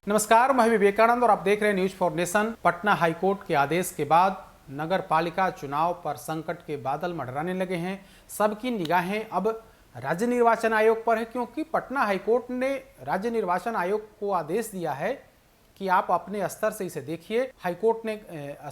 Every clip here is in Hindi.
नमस्कार, मैं विवेकानंद और आप देख रहे हैं news for nation. Patna high court के आदेश के बाद नगर पालिका चुनाव पर संकट के बादल मंडराने लगे हैं। सबकी निगाहें अब राज्य निर्वाचन आयोग पर है, क्योंकि पटना हाईकोर्ट ने राज्य निर्वाचन आयोग को आदेश दिया है कि आप अपने स्तर से इसे देखिए। हाईकोर्ट ने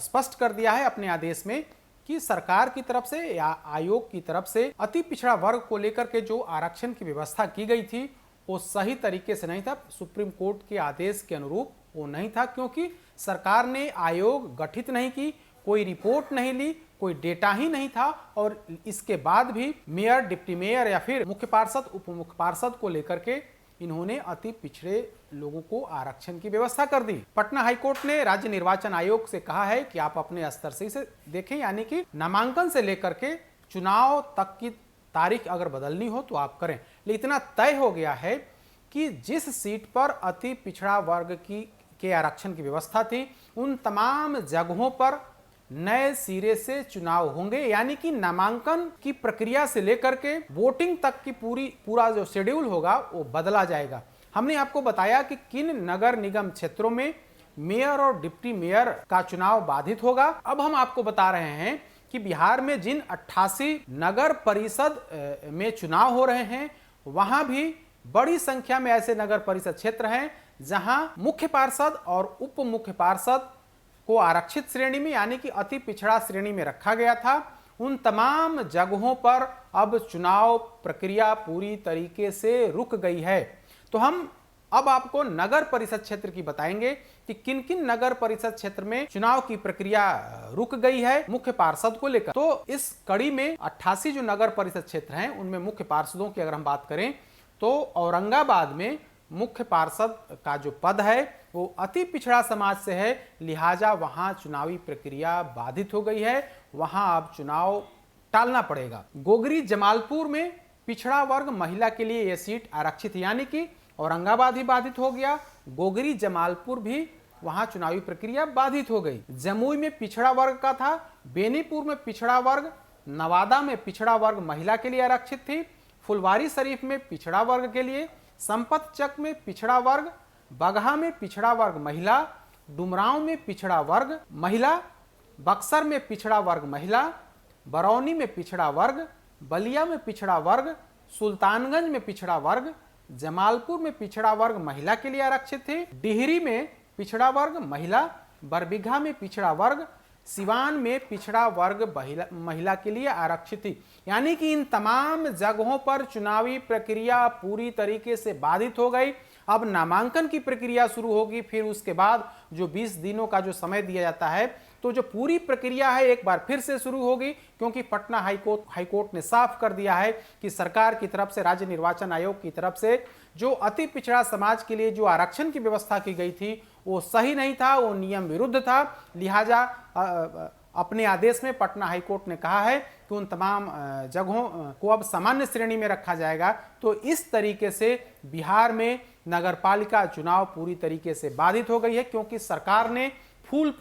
स्पष्ट कर दिया है अपने आदेश में कि सरकार की तरफ से या आयोग की तरफ से अति पिछड़ा वर्ग को लेकर के जो आरक्षण की व्यवस्था की गई थी वो सही तरीके से नहीं था। सुप्रीम कोर्ट के आदेश के अनुरूप वो नहीं था, क्योंकि सरकार ने आयोग गठित नहीं की, कोई रिपोर्ट नहीं ली, कोई डेटा ही नहीं था। और इसके बाद भी मेयर, डिप्टी मेयर या फिर मुख्य पार्षद, उप मुख्य पार्षद को लेकर के इन्होंने अति पिछड़े लोगों को आरक्षण की व्यवस्था कर दी। पटना हाईकोर्ट ने राज्य निर्वाचन आयोग से कहा है कि आप अपने स्तर से इसे देखें, यानी कि नामांकन से लेकर के चुनाव तक की तारीख अगर बदलनी हो तो आप करें। लेकिन इतना तय हो गया है कि जिस सीट पर अति पिछड़ा वर्ग के आरक्षण की व्यवस्था थी उन तमाम जगहों पर नए सिरे से चुनाव होंगे, यानी कि नामांकन की प्रक्रिया से लेकर के वोटिंग तक की पूरा जो शेड्यूल होगा वो बदला जाएगा। हमने आपको बताया कि किन नगर निगम क्षेत्रों में मेयर और डिप्टी मेयर का चुनाव बाधित होगा। अब हम आपको बता रहे हैं कि बिहार में जिन 88 नगर परिषद में चुनाव हो रहे हैं वहां भी बड़ी संख्या में ऐसे नगर परिषद क्षेत्र हैं जहां मुख्य पार्षद और उप मुख्य पार्षद को आरक्षित श्रेणी में, यानी कि अति पिछड़ा श्रेणी में रखा गया था। उन तमाम जगहों पर अब चुनाव प्रक्रिया पूरी तरीके से रुक गई है। तो हम अब आपको नगर परिषद क्षेत्र की बताएंगे कि किन किन नगर परिषद क्षेत्र में चुनाव की प्रक्रिया रुक गई है मुख्य पार्षद को लेकर। तो इस कड़ी में 88 जो नगर परिषद क्षेत्र हैं उनमें मुख्य पार्षदों की अगर हम बात करें तो औरंगाबाद में मुख्य पार्षद का जो पद है वो अति पिछड़ा समाज से है, लिहाजा वहां चुनावी प्रक्रिया बाधित हो गई है, वहां अब चुनाव टालना पड़ेगा। गोगरी जमालपुर में पिछड़ा वर्ग महिला के लिए यह सीट आरक्षित, यानी कि औरंगाबाद ही बाधित हो गया, गोगरी जमालपुर भी वहां चुनावी प्रक्रिया बाधित हो गई। जमुई में पिछड़ा वर्ग का था, बेनीपुर में पिछड़ा वर्ग, नवादा में पिछड़ा वर्ग महिला के लिए आरक्षित थी, फुलवारी शरीफ में पिछड़ा वर्ग के लिए, संपतचक में पिछड़ा वर्ग, बगहा में पिछड़ा वर्ग महिला, डुमरांव में पिछड़ा वर्ग महिला, बक्सर में पिछड़ा वर्ग महिला, बरौनी में पिछड़ा वर्ग, बलिया में पिछड़ा वर्ग, सुल्तानगंज में पिछड़ा वर्ग, जमालपुर में पिछड़ा वर्ग महिला के लिए आरक्षित थी, डिहरी में पिछड़ा वर्ग महिला, बरबीघा में पिछड़ा वर्ग, सिवान में पिछड़ा वर्ग महिला के लिए आरक्षित थी। यानी कि इन तमाम जगहों पर चुनावी प्रक्रिया पूरी तरीके से बाधित हो गई। अब नामांकन की प्रक्रिया शुरू होगी, फिर उसके बाद जो 20 दिनों का जो समय दिया जाता है तो जो पूरी प्रक्रिया है एक बार फिर से शुरू होगी, क्योंकि पटना हाईकोर्ट ने साफ कर दिया है कि सरकार की तरफ से, राज्य निर्वाचन आयोग की तरफ से जो अति पिछड़ा समाज के लिए जो आरक्षण की व्यवस्था की गई थी वो सही नहीं था, वो नियम विरुद्ध था। लिहाजा अपने आदेश में पटना हाईकोर्ट ने कहा है कि उन तमाम जगहों को अब सामान्य श्रेणी में रखा जाएगा। तो इस तरीके से बिहार में नगरपालिका चुनाव पूरी तरीके से बाधित हो गई है, क्योंकि सरकार ने फुल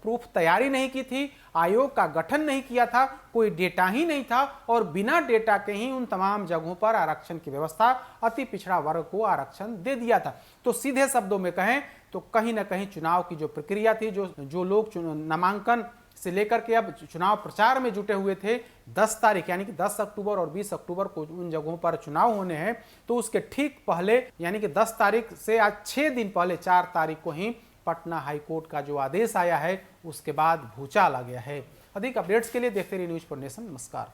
प्रूफ तैयारी नहीं की थी, आयोग का गठन नहीं किया था, कोई डेटा ही नहीं था और बिना डेटा के ही उन तमाम जगहों पर आरक्षण की व्यवस्था, अति पिछड़ा वर्ग को आरक्षण दे दिया था। तो सीधे शब्दों में कहें तो कहीं ना कहीं चुनाव की जो प्रक्रिया थी, जो लोग नामांकन से लेकर के अब चुनाव प्रचार में जुटे हुए थे, 10 तारीख यानी कि 10 अक्टूबर और 20 अक्टूबर को उन जगहों पर चुनाव होने हैं, तो उसके ठीक पहले यानी कि 10 तारीख से आज 6 दिन पहले 4 तारीख को ही पटना हाईकोर्ट का जो आदेश आया है उसके बाद भूचाल आ गया है। अधिक अपडेट्स के लिए देखते रहिए न्यूज फॉर नेशन। नमस्कार।